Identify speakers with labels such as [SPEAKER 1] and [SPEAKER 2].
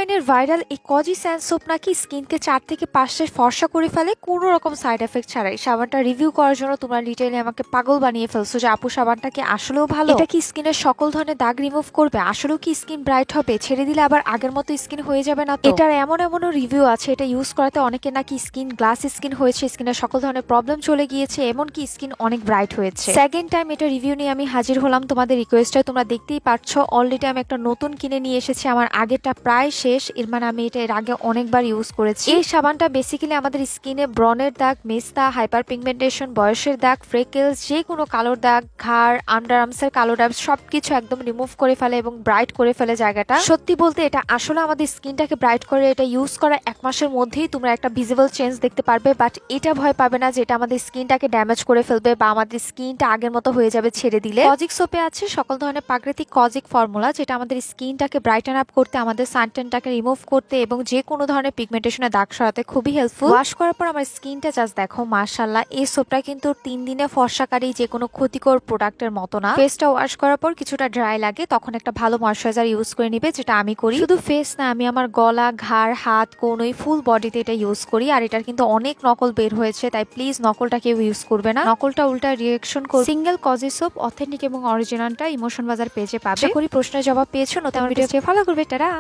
[SPEAKER 1] ফিলিপাইনের ভাইরাল এই cosy sand soap নাকি স্কিনকে 4 থেকে 5 ফর্সা করে ফেলে কোনো রকম সাইড এফেক্ট ছাড়াই। সাবানটা রিভিউ করার জন্য তোমরা ডিটেইলে আমাকে পাগল বানিয়ে ফেলছো যে আপু সাবানটা কি আসলেও ভালো, এটা কি স্কিনের সকল ধরনের দাগ রিমুভ করবে, আসলেও কি স্কিন ব্রাইট হবে, ছেড়ে দিলে আবার আগের মতো স্কিন হয়ে যাবে না তো? এটার এমন রিভিউ আছে, এটা ইউজ করাতে অনেকে নাকি স্কিন গ্লাস স্কিন হয়েছে, স্কিনের সকল ধরনের প্রবলেম চলে গিয়েছে, এমনকি স্কিন অনেক ব্রাইট হয়েছে। সেকেন্ড টাইম এটা রিভিউ নিয়ে আমি হাজির হলাম তোমাদের রিকোয়েস্টে। তোমরা দেখতেই পাচ্ছ অলরেডি আমি একটা নতুন কিনে নিয়ে এসেছি, আমার আগেরটা প্রায় শেষ, এর মানে আমি এটা এর আগে অনেকবার ইউজ করেছি। এই সাবানটা বেসিক্যালি আমাদের স্কিনে ব্রনের দাগ, মেস্তা, হাইপার পিগমেন্টেশন, বয়সের দাগ, ফ্রেকেলস, যে কোনো কালোর দাগ, ঘাড়, আন্ডার আর্মসের কালো দাগ সবকিছু একদম রিমুভ করে ফেলে এবং ব্রাইট করে ফেলে জায়গাটা। সত্যি বলতে এটা আসলে আমাদের স্কিনটাকে ব্রাইট করে। এটা ইউজ করা 1 মাসের মধ্যেই তোমরা একটা ভিজিবল চেঞ্জ দেখতে পারবে, বাট এটা ভয় পাবে না যে এটা আমাদের স্কিনটাকে ড্যামেজ করে ফেলবে বা আমাদের স্কিনটা আগের মতো হয়ে যাবে ছেড়ে দিলে। কজিক সোপে আছে সকল ধরনের প্রাকৃতিক কজিক ফর্মুলা, যেটা আমাদের স্কিনটাকে ব্রাইটেন আপ করতে, আমাদের সানটেনটাকে রিমুভ করতে এবং যে কোনো ধরনের পিগমেন্টেশনের দাগ সরাতে খুবই হেল্পফুল। ওয়াশ করার পর আমার স্কিনটা জাস্ট দেখো মাশাআল্লাহ। এই সোপটা কিন্তু 3 দিনে ফর্সাকারী, যে কোনো ক্ষতিকর প্রোডাক্টের মতো না। ফেসটা ওয়াশ করার পর কিছুটা ড্রাই লাগে, তখন একটা ভালো ময়শ্চারাইজার ইউজ করে নিবে, যেটা আমি করি। শুধু ফেস না, আমি আমার গলা, ঘাড়, হাত, কোনোই ফুল বডিতে এটা ইউজ করি। আর এটার কিন্তু অনেক নকল বের হয়েছে, তাই প্লিজ নকলটা কেউ ইউজ করবে না, নকলটা উল্টা রিয়েকশন করবে। সিঙ্গেল কজি সোপ অথেন্টিক এবং অরিজিনালটা ইমোশন বাজার পেজে পাবে। আশা করি প্রশ্নের জবাব পেয়েছো। নতুন ভিডিও ফলো করবে। টাটা।